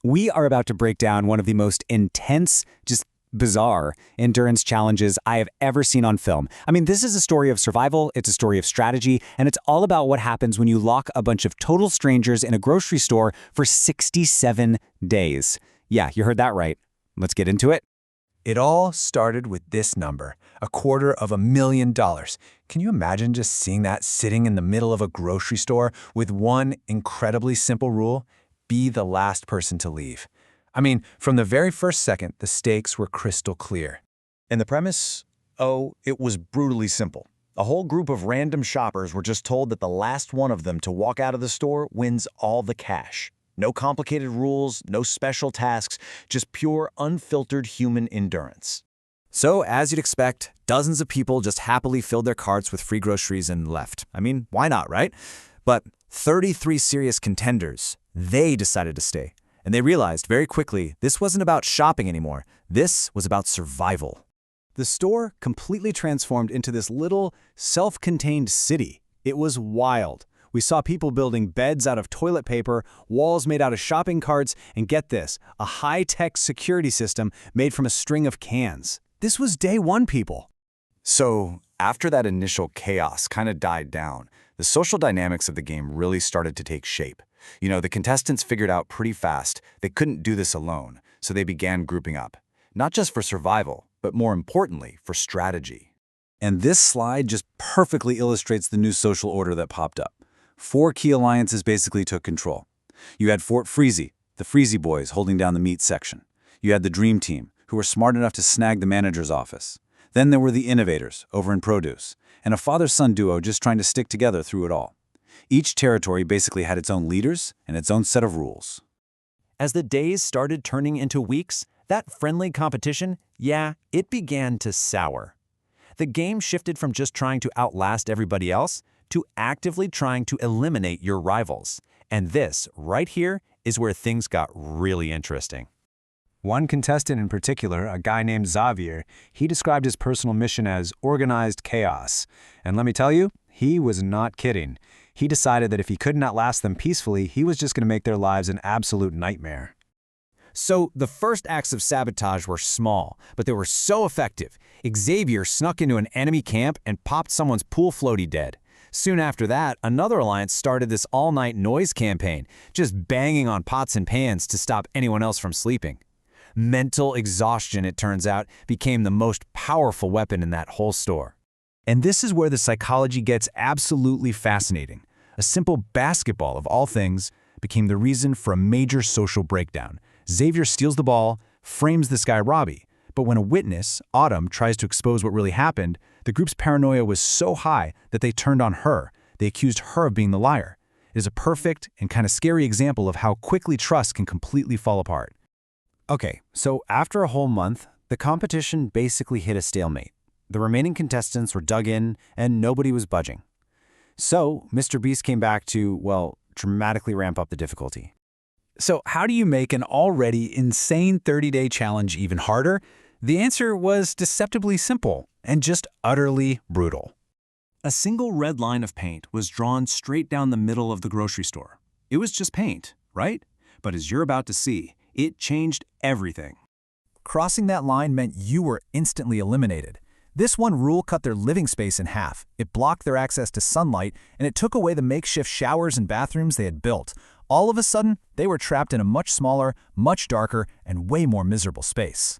We are about to break down one of the most intense, just bizarre endurance challenges I have ever seen on film. I mean, this is a story of survival, it's a story of strategy, and it's all about what happens when you lock a bunch of total strangers in a grocery store for 67 days. Yeah, you heard that right. Let's get into it. It all started with this number, $250,000. Can you imagine just seeing that sitting in the middle of a grocery store with one incredibly simple rule? Be the last person to leave. I mean, from the very first second, the stakes were crystal clear. And the premise? Oh, it was brutally simple. A whole group of random shoppers were just told that the last one of them to walk out of the store wins all the cash. No complicated rules, no special tasks, just pure, unfiltered human endurance. So, as you'd expect, dozens of people just happily filled their carts with free groceries and left. I mean, why not, right? But 33 serious contenders, they decided to stay. And they realized very quickly this wasn't about shopping anymore. This was about survival. The store completely transformed into this little, self-contained city. It was wild. We saw people building beds out of toilet paper, walls made out of shopping carts, and get this, a high-tech security system made from a string of cans. This was day one, people. So, after that initial chaos kind of died down, the social dynamics of the game really started to take shape. You know, the contestants figured out pretty fast they couldn't do this alone, so they began grouping up. Not just for survival, but more importantly, for strategy. And this slide just perfectly illustrates the new social order that popped up. 4 key alliances basically took control. You had Fort Freezy, the Freezy Boys holding down the meat section. You had the Dream Team, who were smart enough to snag the manager's office. Then there were the Innovators, over in produce, and a father-son duo just trying to stick together through it all. Each territory basically had its own leaders and its own set of rules. As the days started turning into weeks, that friendly competition, it began to sour. The game shifted from just trying to outlast everybody else to actively trying to eliminate your rivals. And this, right here, is where things got really interesting. One contestant in particular, a guy named Xavier, he described his personal mission as organized chaos. And let me tell you, he was not kidding. He decided that if he couldn't outlast them peacefully, he was just going to make their lives an absolute nightmare. So the first acts of sabotage were small, but they were so effective. Xavier snuck into an enemy camp and popped someone's pool floaty dead. Soon after that, another alliance started this all-night noise campaign, just banging on pots and pans to stop anyone else from sleeping. Mental exhaustion, it turns out, became the most powerful weapon in that whole store. And this is where the psychology gets absolutely fascinating. A simple basketball, of all things, became the reason for a major social breakdown. Xavier steals the ball, frames this guy Robbie. But when a witness, Autumn, tries to expose what really happened, the group's paranoia was so high that they turned on her. They accused her of being the liar. It is a perfect and kind of scary example of how quickly trust can completely fall apart. Okay, so after a whole month, the competition basically hit a stalemate. The remaining contestants were dug in, and nobody was budging. So, Mr. Beast came back to, well, dramatically ramp up the difficulty. So how do you make an already insane 30-day challenge even harder? The answer was deceptively simple and just utterly brutal. A single red line of paint was drawn straight down the middle of the grocery store. It was just paint, right? But as you're about to see, it changed everything. Crossing that line meant you were instantly eliminated. This one rule cut their living space in half. It blocked their access to sunlight, and it took away the makeshift showers and bathrooms they had built. All of a sudden, they were trapped in a much smaller, much darker, and way more miserable space.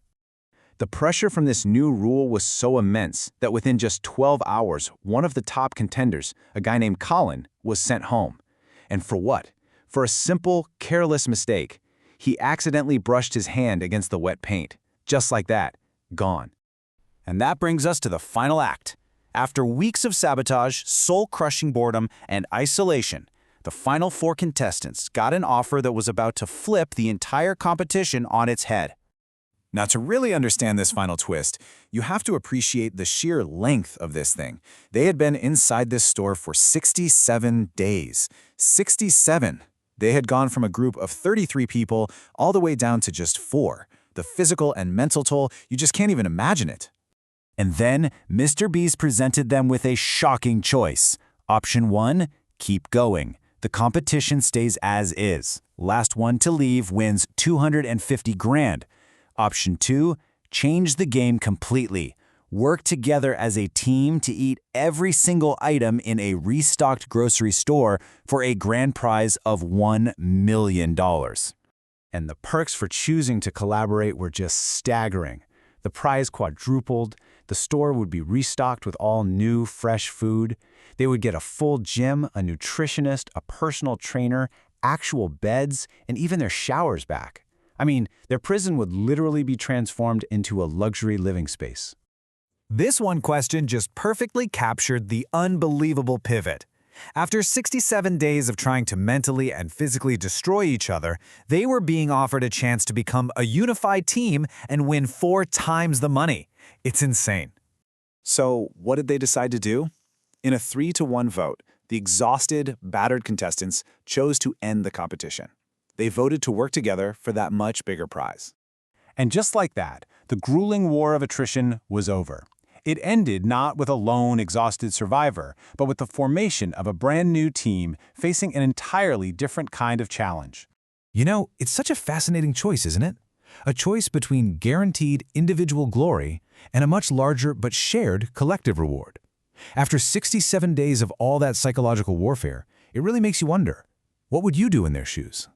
The pressure from this new rule was so immense that within just 12 hours, one of the top contenders, a guy named Colin, was sent home. And for what? For a simple, careless mistake. He accidentally brushed his hand against the wet paint. Just like that, gone. And that brings us to the final act. After weeks of sabotage, soul-crushing boredom, and isolation, the final 4 contestants got an offer that was about to flip the entire competition on its head. Now, to really understand this final twist, you have to appreciate the sheer length of this thing. They had been inside this store for 67 days. 67! They had gone from a group of 33 people all the way down to just 4. The physical and mental toll, you just can't even imagine it. And then, Mr. Beast presented them with a shocking choice. Option 1, keep going. The competition stays as is. Last one to leave wins 250 grand. Option 2, change the game completely. Work together as a team to eat every single item in a restocked grocery store for a grand prize of $1 million. And the perks for choosing to collaborate were just staggering. The prize quadrupled, the store would be restocked with all new, fresh food. They would get a full gym, a nutritionist, a personal trainer, actual beds, and even their showers back. I mean, their prison would literally be transformed into a luxury living space. This one question just perfectly captured the unbelievable pivot. After 67 days of trying to mentally and physically destroy each other, they were being offered a chance to become a unified team and win 4 times the money. It's insane. So what did they decide to do? In a 3-to-1 vote, the exhausted, battered contestants chose to end the competition. They voted to work together for that much bigger prize. And just like that, the grueling war of attrition was over. It ended not with a lone, exhausted survivor, but with the formation of a brand new team facing an entirely different kind of challenge. You know, it's such a fascinating choice, isn't it? A choice between guaranteed individual glory and a much larger but shared collective reward. After 67 days of all that psychological warfare, it really makes you wonder, what would you do in their shoes?